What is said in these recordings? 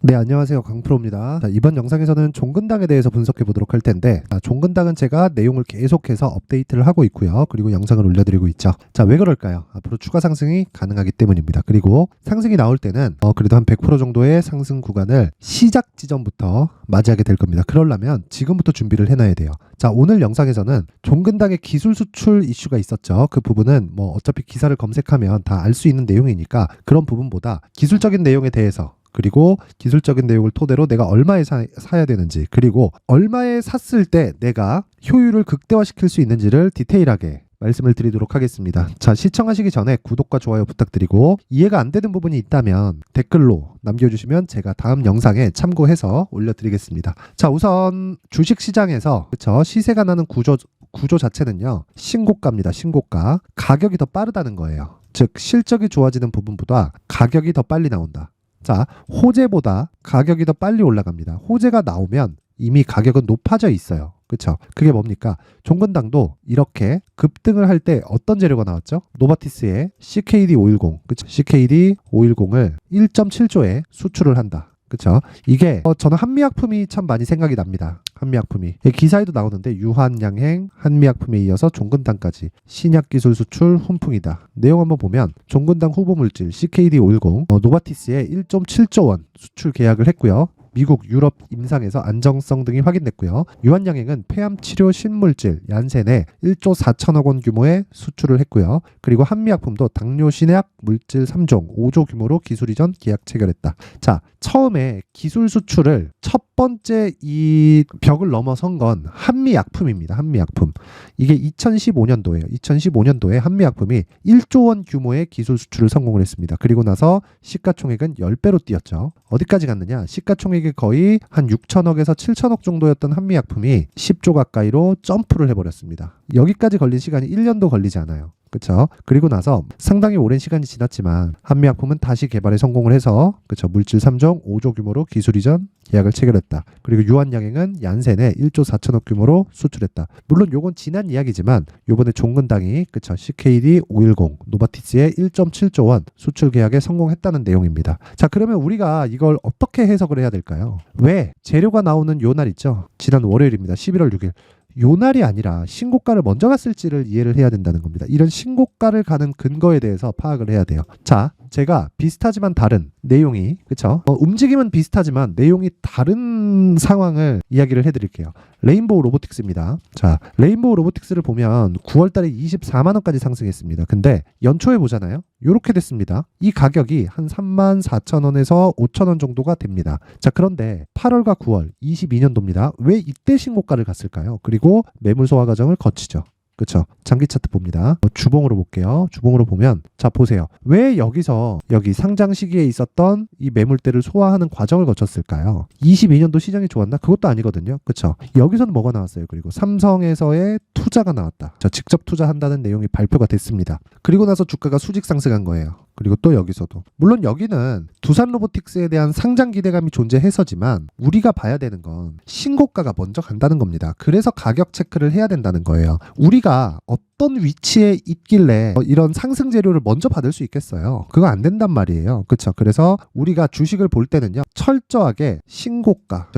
네, 안녕하세요. 강프로입니다. 자, 이번 영상에서는 종근당에 대해서 분석해 보도록 할 텐데, 종근당은 제가 내용을 계속해서 업데이트를 하고 있고요. 그리고 영상을 올려드리고 있죠. 자, 왜 그럴까요? 앞으로 추가 상승이 가능하기 때문입니다. 그리고 상승이 나올 때는 그래도 한 100% 정도의 상승 구간을 시작 지점부터 맞이하게 될 겁니다. 그러려면 지금부터 준비를 해놔야 돼요. 자, 오늘 영상에서는 종근당의 기술 수출 이슈가 있었죠. 그 부분은 어차피 기사를 검색하면 다 알 수 있는 내용이니까 그런 부분보다 기술적인 내용에 대해서, 그리고 기술적인 내용을 토대로 내가 얼마에 사야 되는지, 그리고 얼마에 샀을 때 내가 효율을 극대화시킬 수 있는지를 디테일하게 말씀을 드리도록 하겠습니다. 자, 시청하시기 전에 구독과 좋아요 부탁드리고, 이해가 안 되는 부분이 있다면 댓글로 남겨주시면 제가 다음 영상에 참고해서 올려드리겠습니다. 자, 우선 주식시장에서 시세가 나는 구조 자체는요, 신고가입니다. 신고가. 가격이 더 빠르다는 거예요. 즉 실적이 좋아지는 부분보다 가격이 더 빨리 나온다. 자, 호재보다 가격이 더 빨리 올라갑니다. 호재가 나오면 이미 가격은 높아져 있어요. 그렇죠? 그게 뭡니까? 종근당도 이렇게 급등을 할 때 어떤 재료가 나왔죠? 노바티스의 CKD510, 그렇죠? CKD510을 1.7조에 수출을 한다. 그렇죠? 이게 저는 한미약품이 참 많이 생각이 납니다. 한미약품이 기사에도 나오는데, 유한양행, 한미약품에 이어서 종근당까지 신약기술 수출 훈풍이다. 내용 한번 보면 종근당 후보물질 CKD510 노바티스의 1.7조 원 수출 계약을 했고요. 미국, 유럽 임상에서 안정성 등이 확인됐고요. 유한양행은 폐암치료 신물질 얀센에 1조 4천억 원 규모의 수출을 했고요. 그리고 한미약품도 당뇨 신약 물질 3종 5조 규모로 기술 이전 계약 체결했다. 자, 처음에 기술 수출을 첫 번째 이 벽을 넘어선 건 한미약품입니다. 한미약품. 이게 2015년도에요. 2015년도에 한미약품이 1조 원 규모의 기술 수출을 성공을 했습니다. 그리고 나서 시가총액은 10배로 뛰었죠. 어디까지 갔느냐? 시가총액이 거의 한 6천억에서 7천억 정도였던 한미약품이 10조 가까이로 점프를 해버렸습니다. 여기까지 걸린 시간이 1년도 걸리지 않아요. 그렇죠? 그리고 나서 상당히 오랜 시간이 지났지만 한미약품은 다시 개발에 성공을 해서, 그렇죠, 물질 3종 5조 규모로 기술 이전 계약을 체결했다. 그리고 유한양행은 얀센에 1조 4천억 규모로 수출했다. 물론 요건 지난 이야기지만 요번에 종근당이, 그렇죠, CKD510 노바티스의 1.7조 원 수출 계약에 성공했다는 내용입니다. 자, 그러면 우리가 이걸 어떻게 해석을 해야 될까요? 왜 재료가 나오는 요 날 있죠? 지난 월요일입니다. 11월 6일. 요 날이 아니라 신고가를 먼저 갔을지를 이해를 해야 된다는 겁니다. 이런 신고가를 가는 근거에 대해서 파악을 해야 돼요. 자, 제가 비슷하지만 다른 내용이, 그쵸? 움직임은 비슷하지만 내용이 다른 상황을 이야기를 해드릴게요. 레인보우 로보틱스입니다. 자, 레인보우 로보틱스를 보면 9월달에 24만원까지 상승했습니다. 근데 연초에 보잖아요. 요렇게 됐습니다. 이 가격이 한 34,000원에서 5,000원 정도가 됩니다. 자, 그런데 8월과 9월 22년도입니다. 왜 이때 신고가를 갔을까요? 그리고 매물 소화 과정을 거치죠. 그렇죠? 장기 차트 봅니다. 주봉으로 볼게요. 주봉으로 보면, 자, 보세요. 왜 여기서 여기 상장 시기에 있었던 이 매물대를 소화하는 과정을 거쳤을까요? 22년도 시장이 좋았나? 그것도 아니거든요. 그렇죠? 여기서는 뭐가 나왔어요? 그리고 삼성에서의 투자가 나왔다. 자, 직접 투자한다는 내용이 발표가 됐습니다. 그리고 나서 주가가 수직 상승한 거예요. 그리고 또 여기서도, 물론 여기는 두산 로보틱스에 대한 상장 기대감이 존재해서지만 우리가 봐야 되는 건 신고가가 먼저 간다는 겁니다. 그래서 가격 체크를 해야 된다는 거예요. 우리가 어떤 위치에 있길래 이런 상승 재료를 먼저 받을 수 있겠어요? 그거 안 된단 말이에요. 그렇죠? 그래서 우리가 주식을 볼 때는요, 철저하게 신고가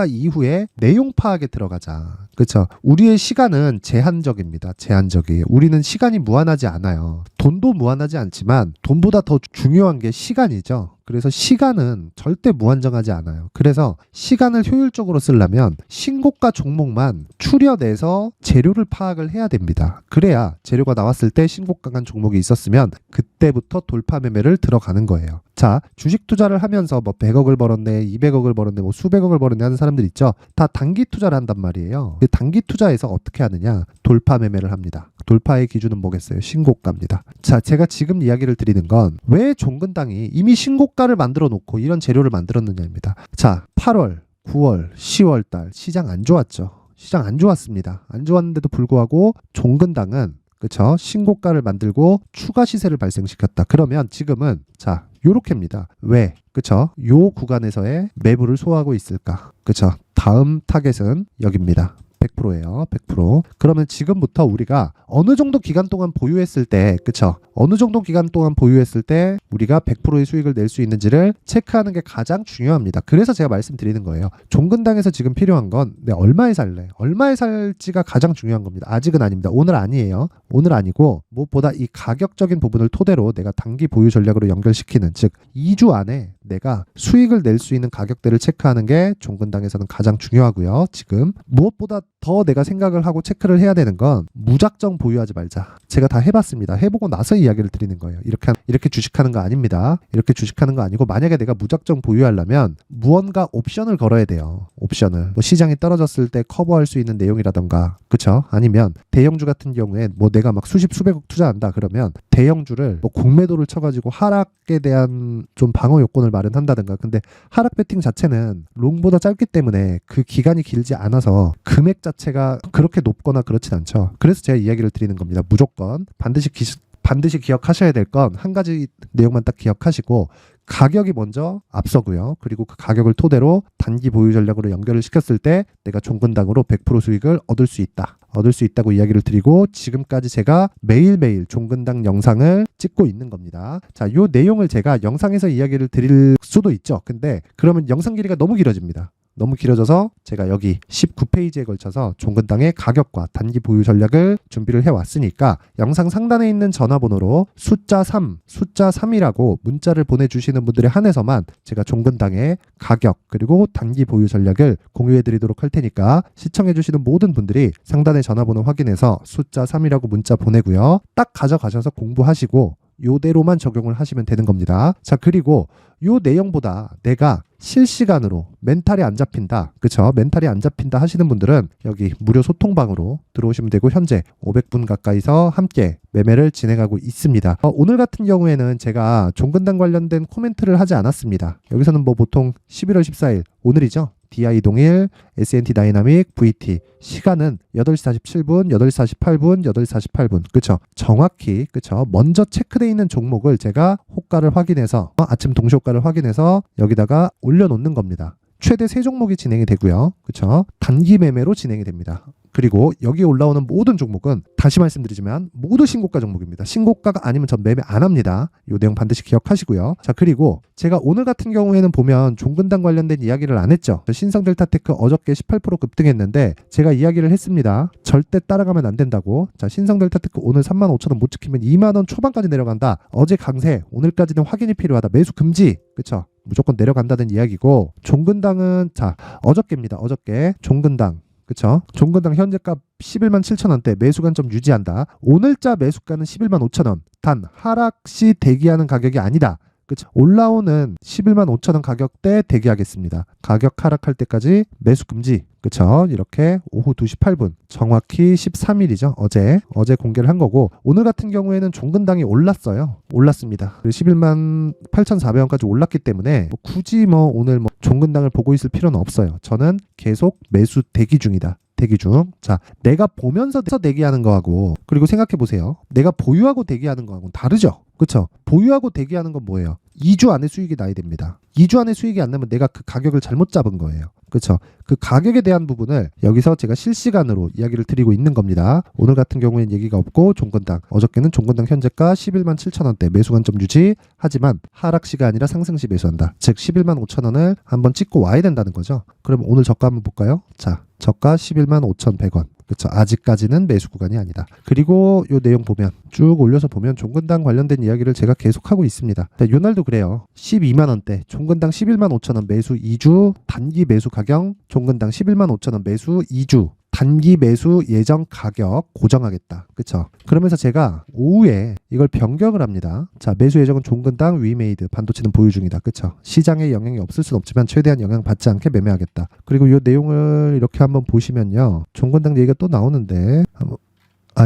이후에 내용 파악에 들어가자. 그렇죠? 우리의 시간은 제한적입니다. 제한적이에요. 우리는 시간이 무한하지 않아요. 돈도 무한하지 않지만 돈보다 더 중요한 게 시간이죠. 그래서 시간은 절대 무한정하지 않아요. 그래서 시간을 효율적으로 쓰려면 신고가 종목만 추려내서 재료를 파악을 해야 됩니다. 그래야 재료가 나왔을 때 신고가 간 종목이 있었으면 그때부터 돌파 매매를 들어가는 거예요. 자, 주식 투자를 하면서 100억을 벌었네, 200억을 벌었네, 수백억을 벌었네 하는 사람들 있죠. 다 단기 투자를 한단 말이에요. 단기 투자에서 어떻게 하느냐? 돌파 매매를 합니다. 돌파의 기준은 뭐겠어요? 신고가입니다. 자, 제가 지금 이야기를 드리는 건 왜 종근당이 이미 신고가를 만들어 놓고 이런 재료를 만들었느냐입니다. 자, 8월, 9월, 10월 달 시장 안 좋았죠. 시장 안 좋았습니다. 안 좋았는데도 불구하고 종근당은, 그쵸, 신고가를 만들고 추가 시세를 발생시켰다. 그러면 지금은, 자, 요렇게입니다. 왜? 그쵸? 요 구간에서의 매물을 소화하고 있을까? 그쵸? 다음 타겟은 여기입니다. 100%예요. 100%. 그러면 지금부터 우리가 어느 정도 기간 동안 보유했을 때, 그쵸? 어느 정도 기간 동안 보유했을 때 우리가 100%의 수익을 낼 수 있는지를 체크하는 게 가장 중요합니다. 그래서 제가 말씀드리는 거예요. 종근당에서 지금 필요한 건 내가 얼마에 살래? 얼마에 살지가 가장 중요한 겁니다. 아직은 아닙니다. 오늘 아니에요. 오늘 아니고 무엇보다 이 가격적인 부분을 토대로 내가 단기 보유 전략으로 연결시키는, 즉 2주 안에 내가 수익을 낼 수 있는 가격대를 체크하는 게 종근당에서는 가장 중요하고요. 지금 무엇보다 더 내가 생각을 하고 체크를 해야 되는 건 무작정 보유하지 말자. 제가 다 해봤습니다. 해보고 나서 이야기를 드리는 거예요. 이렇게 주식하는 거 아닙니다. 이렇게 주식하는 거 아니고, 만약에 내가 무작정 보유하려면 무언가 옵션을 걸어야 돼요. 옵션을. 뭐 시장이 떨어졌을 때 커버할 수 있는 내용이라던가, 그쵸? 아니면 대형주 같은 경우에 뭐 내가 막 수십억 투자한다 그러면 대형주를 뭐 공매도를 쳐가지고 하락에 대한 좀 방어 요건을 마련한다든가. 근데 하락 배팅 자체는 롱보다 짧기 때문에 그 기간이 길지 않아서 금액 자체가 그렇게 높거나 그렇진 않죠. 그래서 제가 이야기를 드리는 겁니다. 무조건 반드시 기억하셔야 될 건 한 가지 내용만 딱 기억하시고, 가격이 먼저 앞서고요. 그리고 그 가격을 토대로 단기 보유 전략으로 연결을 시켰을 때 내가 종근당으로 100% 수익을 얻을 수 있다고 이야기를 드리고, 지금까지 제가 매일매일 종근당 영상을 찍고 있는 겁니다. 자, 요 내용을 제가 영상에서 이야기를 드릴 수도 있죠. 근데 그러면 영상 길이가 너무 길어집니다. 너무 길어져서 제가 여기 19페이지에 걸쳐서 종근당의 가격과 단기 보유 전략을 준비를 해왔으니까, 영상 상단에 있는 전화번호로 숫자 3이라고 문자를 보내주시는 분들에 한해서만 제가 종근당의 가격 그리고 단기 보유 전략을 공유해드리도록 할 테니까, 시청해주시는 모든 분들이 상단의 전화번호 확인해서 숫자 3이라고 문자 보내고요. 딱 가져가셔서 공부하시고 요대로만 적용을 하시면 되는 겁니다. 자, 그리고 요 내용보다 내가 실시간으로 멘탈이 안 잡힌다, 그쵸? 멘탈이 안 잡힌다 하시는 분들은 여기 무료 소통방으로 들어오시면 되고, 현재 500분 가까이서 함께 매매를 진행하고 있습니다. 오늘 같은 경우에는 제가 종근당 관련된 코멘트를 하지 않았습니다. 여기서는 뭐 보통 11월 14일 오늘이죠. DI 동일, S&T 다이나믹, VT 시간은 8시 47분, 8시 48분, 8시 48분. 그쵸? 정확히, 그쵸? 먼저 체크되어 있는 종목을 제가 호가를 확인해서, 아침 동시 호가를 확인해서 여기다가 올려놓는 겁니다. 최대 3종목이 진행이 되고요. 그쵸? 단기 매매로 진행이 됩니다. 그리고 여기에 올라오는 모든 종목은 다시 말씀드리지만 모두 신고가 종목입니다. 신고가가 아니면 전 매매 안 합니다. 이 내용 반드시 기억하시고요. 자, 그리고 제가 오늘 같은 경우에는 보면 종근당 관련된 이야기를 안 했죠. 신성델타테크 어저께 18% 급등했는데 제가 이야기를 했습니다. 절대 따라가면 안 된다고. 자, 신성델타테크 오늘 35,000원 못 지키면 2만원 초반까지 내려간다. 어제 강세, 오늘까지는 확인이 필요하다. 매수 금지. 그쵸? 무조건 내려간다는 이야기고, 종근당은 자, 어저께입니다. 어저께 종근당, 그쵸? 종근당 현재가 11만 7천원대, 매수관점 유지한다. 오늘자 매수가는 11만 5천원. 단 하락 시 대기하는 가격이 아니다. 그쵸? 올라오는 11만 5천원 가격대 대기하겠습니다. 가격 하락할 때까지 매수 금지. 그쵸? 이렇게 오후 2시 8분, 정확히 13일이죠. 어제 공개를 한 거고, 오늘 같은 경우에는 종근당이 올랐어요. 올랐습니다. 11만 8,400원까지 올랐기 때문에 굳이 오늘 종근당을 보고 있을 필요는 없어요. 저는 계속 매수 대기 중이다. 대기 중. 자, 내가 보면서 대기하는 거하고, 그리고 생각해 보세요. 내가 보유하고 대기하는 거하고는 다르죠. 그쵸? 보유하고 대기하는 건 뭐예요? 2주 안에 수익이 나야 됩니다. 2주 안에 수익이 안 나면 내가 그 가격을 잘못 잡은 거예요. 그쵸? 그 가격에 대한 부분을 여기서 제가 실시간으로 이야기를 드리고 있는 겁니다. 오늘 같은 경우에는 얘기가 없고, 종근당 어저께는 종근당 현재가 11만 7천원대, 매수관점 유지. 하지만 하락시가 아니라 상승시 매수한다. 즉 11만 5천원을 한번 찍고 와야 된다는 거죠. 그럼 오늘 저가 한번 볼까요? 자, 저가 11만 5,100원. 그쵸? 아직까지는 매수 구간이 아니다. 그리고 요 내용 보면 쭉 올려서 보면 종근당 관련된 이야기를 제가 계속하고 있습니다. 자, 요 날도 그래요. 12만원대, 종근당 11만 5천원 매수 2주, 단기 매수 가격, 종근당 11만 5천원 매수 2주, 단기 매수 예정 가격 고정하겠다. 그쵸? 그러면서 제가 오후에 이걸 변경을 합니다. 자, 매수 예정은 종근당 위메이드, 반도체는 보유 중이다. 그쵸? 시장에 영향이 없을 순 없지만 최대한 영향 받지 않게 매매하겠다. 그리고 이 내용을 이렇게 한번 보시면요, 종근당 얘기가 또 나오는데,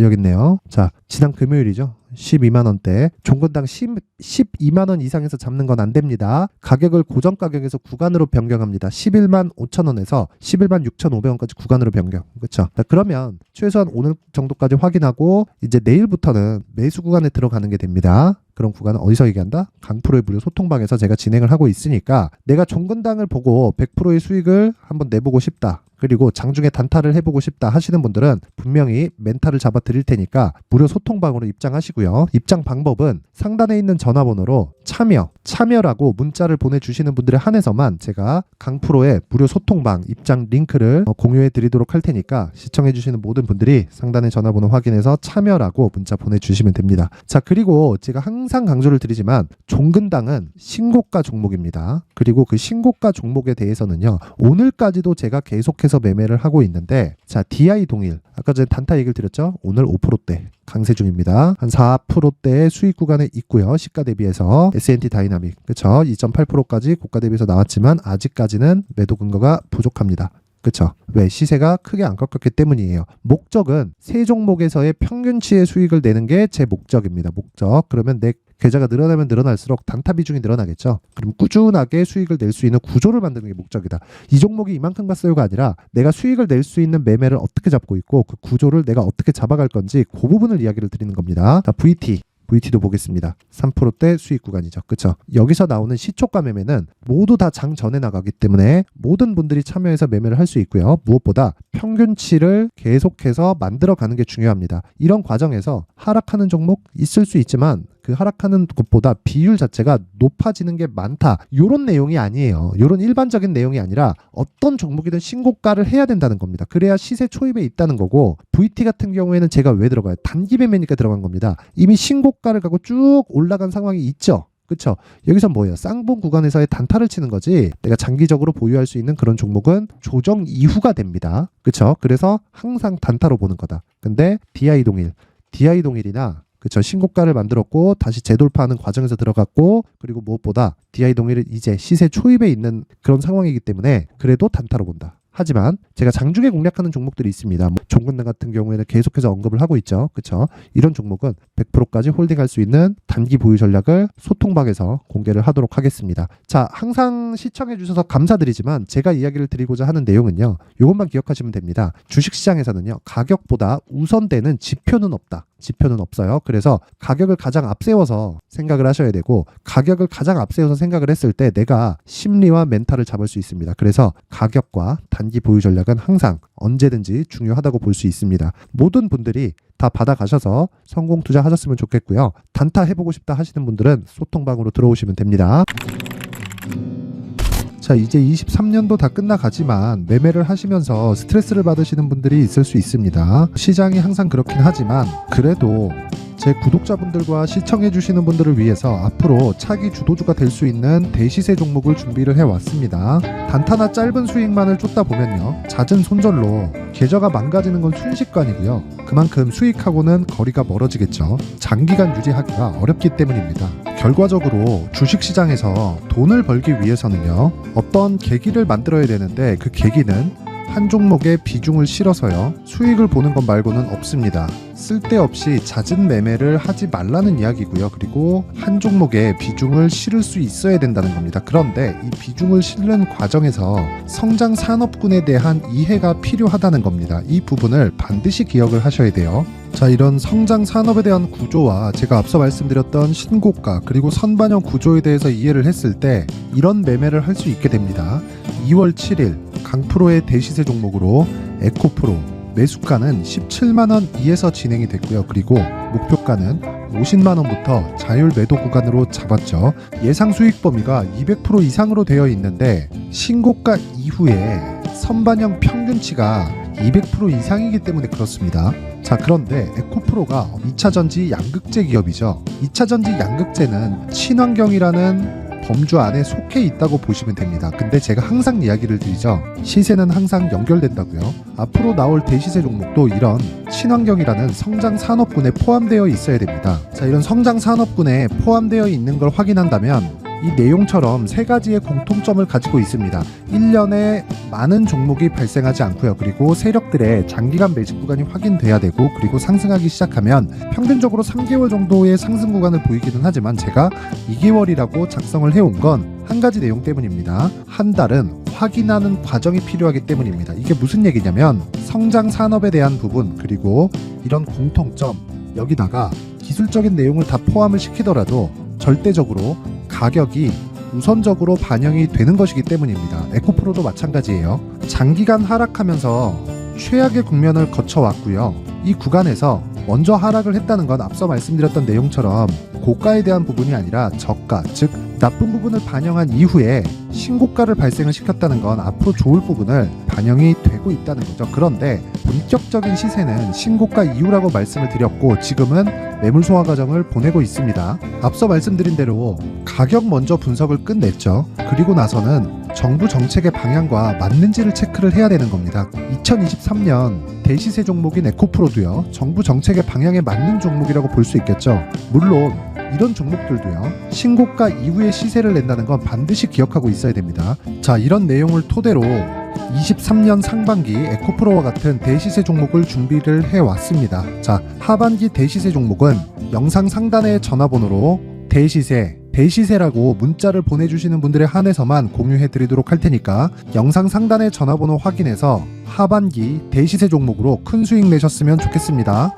여기 있네요. 자, 지난 금요일이죠. 12만원대, 종근당 12만원 이상에서 잡는 건 안 됩니다. 가격을 고정 가격에서 구간으로 변경합니다. 11만 5천원에서 11만 6,500원까지 구간으로 변경. 그렇죠? 그러면 최소한 오늘 정도까지 확인하고 이제 내일부터는 매수 구간에 들어가는 게 됩니다. 그런 구간은 어디서 얘기한다? 강프로의 무료 소통방에서 제가 진행을 하고 있으니까 내가 종근당을 보고 100%의 수익을 한번 내보고 싶다. 그리고 장중에 단타를 해보고 싶다 하시는 분들은 분명히 멘탈을 잡아 드릴 테니까 무료 소통방으로 입장하시고요. 입장 방법은 상단에 있는 전화번호로 참여라고 문자를 보내주시는 분들에 한해서만 제가 강프로의 무료 소통방 입장 링크를 공유해 드리도록 할 테니까 시청해 주시는 모든 분들이 상단의 전화번호 확인해서 참여라고 문자 보내주시면 됩니다. 자, 그리고 제가 항상 강조를 드리지만 종근당은 신고가 종목입니다. 그리고 그 신고가 종목에 대해서는요, 오늘까지도 제가 계속해서 매매를 하고 있는데, 자, DI 동일 아까 전에 단타 얘기를 드렸죠. 오늘 5%대 강세 중입니다. 한 4%대의 수익 구간에 있고요. 시가 대비해서 S&T 다이나믹 그쵸, 2.8%까지 고가 대비해서 나왔지만 아직까지는 매도 근거가 부족합니다. 그쵸? 왜? 시세가 크게 안 꺾였기 때문이에요. 목적은 세 종목에서의 평균치의 수익을 내는 게 제 목적입니다. 목적. 그러면 내 계좌가 늘어나면 늘어날수록 단타 비중이 늘어나겠죠. 그럼 꾸준하게 수익을 낼 수 있는 구조를 만드는 게 목적이다. 이 종목이 이만큼 갔어요가 아니라 내가 수익을 낼 수 있는 매매를 어떻게 잡고 있고 그 구조를 내가 어떻게 잡아갈 건지 그 부분을 이야기를 드리는 겁니다. 자, VT도 보겠습니다. 3%대 수익 구간이죠. 그쵸? 여기서 나오는 시초가 매매는 모두 다 장 전에 나가기 때문에 모든 분들이 참여해서 매매를 할 수 있고요. 무엇보다 평균치를 계속해서 만들어가는 게 중요합니다. 이런 과정에서 하락하는 종목 있을 수 있지만 그 하락하는 것보다 비율 자체가 높아지는 게 많다. 이런 내용이 아니에요. 이런 일반적인 내용이 아니라 어떤 종목이든 신고가를 해야 된다는 겁니다. 그래야 시세 초입에 있다는 거고, VT 같은 경우에는 제가 왜 들어가요? 단기 매매니까 들어간 겁니다. 이미 신고가를 가고 쭉 올라간 상황이 있죠. 그쵸? 여기서 뭐예요? 쌍봉 구간에서의 단타를 치는 거지, 내가 장기적으로 보유할 수 있는 그런 종목은 조정 이후가 됩니다. 그쵸? 그래서 항상 단타로 보는 거다. 근데 DI 동일이나 그쵸, 신고가를 만들었고 다시 재돌파하는 과정에서 들어갔고, 그리고 무엇보다 DI 동일은 이제 시세 초입에 있는 그런 상황이기 때문에 그래도 단타로 본다. 하지만 제가 장중에 공략하는 종목들이 있습니다. 종근당 같은 경우에는 계속해서 언급을 하고 있죠. 그쵸? 이런 종목은 100%까지 홀딩할 수 있는 단기 보유 전략을 소통방에서 공개를 하도록 하겠습니다. 자, 항상 시청해 주셔서 감사드리지만 제가 이야기를 드리고자 하는 내용은요, 이것만 기억하시면 됩니다. 주식시장에서는요, 가격보다 우선되는 지표는 없다. 지표는 없어요. 그래서 가격을 가장 앞세워서 생각을 하셔야 되고, 가격을 가장 앞세워서 생각을 했을 때 내가 심리와 멘탈을 잡을 수 있습니다. 그래서 가격과 단기 보유 전략은 항상 언제든지 중요하다고 볼 수 있습니다. 모든 분들이 다 받아가셔서 성공 투자하셨으면 좋겠고요. 단타 해보고 싶다 하시는 분들은 소통방으로 들어오시면 됩니다. 자, 이제 23년도 다 끝나가지만 매매를 하시면서 스트레스를 받으시는 분들이 있을 수 있습니다. 시장이 항상 그렇긴 하지만 그래도 제 구독자분들과 시청해주시는 분들을 위해서 앞으로 차기 주도주가 될 수 있는 대시세 종목을 준비를 해왔습니다. 단타나 짧은 수익만을 쫓다 보면요, 잦은 손절로 계좌가 망가지는 건 순식간이고요. 그만큼 수익하고는 거리가 멀어지겠죠. 장기간 유지하기가 어렵기 때문입니다. 결과적으로 주식시장에서 돈을 벌기 위해서는요, 어떤 계기를 만들어야 되는데 그 계기는 한 종목에 비중을 실어서요, 수익을 보는 것 말고는 없습니다. 쓸데없이 잦은 매매를 하지 말라는 이야기고요. 그리고 한 종목에 비중을 실을 수 있어야 된다는 겁니다. 그런데 이 비중을 실는 과정에서 성장 산업군에 대한 이해가 필요하다는 겁니다. 이 부분을 반드시 기억을 하셔야 돼요. 자, 이런 성장 산업에 대한 구조와 제가 앞서 말씀드렸던 신고가 그리고 선반영 구조에 대해서 이해를 했을 때 이런 매매를 할 수 있게 됩니다. 2월 7일 강프로의 대시세 종목으로 에코프로 매수가는 17만원 이에서 진행이 됐고요. 그리고 목표가는 50만원부터 자율 매도 구간으로 잡았죠. 예상 수익 범위가 200% 이상으로 되어 있는데 신고가 이후에 선반영 평균치가 200% 이상이기 때문에 그렇습니다. 자, 그런데 에코프로가 2차전지 양극재 기업이죠. 2차전지 양극재는 친환경이라는 범주 안에 속해 있다고 보시면 됩니다. 근데 제가 항상 이야기를 드리죠. 시세는 항상 연결된다고요. 앞으로 나올 대시세 종목도 이런 친환경이라는 성장 산업군에 포함되어 있어야 됩니다. 자, 이런 성장 산업군에 포함되어 있는 걸 확인한다면 이 내용처럼 세 가지의 공통점을 가지고 있습니다. 1년에 많은 종목이 발생하지 않고요. 그리고 세력들의 장기간 매집 구간이 확인돼야 되고, 그리고 상승하기 시작하면 평균적으로 3개월 정도의 상승 구간을 보이기는 하지만 제가 2개월이라고 작성을 해온 건 한 가지 내용 때문입니다. 한 달은 확인하는 과정이 필요하기 때문입니다. 이게 무슨 얘기냐면 성장 산업에 대한 부분, 그리고 이런 공통점, 여기다가 기술적인 내용을 다 포함을 시키더라도 절대적으로 가격이 우선적으로 반영이 되는 것이기 때문입니다. 에코프로도 마찬가지예요. 장기간 하락하면서 최악의 국면을 거쳐왔고요. 이 구간에서 먼저 하락을 했다는 건 앞서 말씀드렸던 내용처럼 고가에 대한 부분이 아니라 저가, 즉 나쁜 부분을 반영한 이후에 신고가를 발생을 시켰다는 건 앞으로 좋을 부분을 반영이 되고 있다는 거죠. 그런데 본격적인 시세는 신고가 이후라고 말씀을 드렸고 지금은 매물 소화 과정을 보내고 있습니다. 앞서 말씀드린 대로 가격 먼저 분석을 끝냈죠. 그리고 나서는 정부 정책의 방향과 맞는지를 체크를 해야 되는 겁니다. 2023년 대시세 종목인 에코프로도요, 정부 정책의 방향에 맞는 종목이라고 볼 수 있겠죠. 물론 이런 종목들도요, 신고가 이후에 시세를 낸다는 건 반드시 기억하고 있어야 됩니다. 자, 이런 내용을 토대로 23년 상반기 에코프로와 같은 대시세 종목을 준비를 해왔습니다. 자, 하반기 대시세 종목은 영상 상단의 전화번호로 대시세라고 문자를 보내주시는 분들에 한해서만 공유해드리도록 할 테니까 영상 상단의 전화번호 확인해서 하반기 대시세 종목으로 큰 수익 내셨으면 좋겠습니다.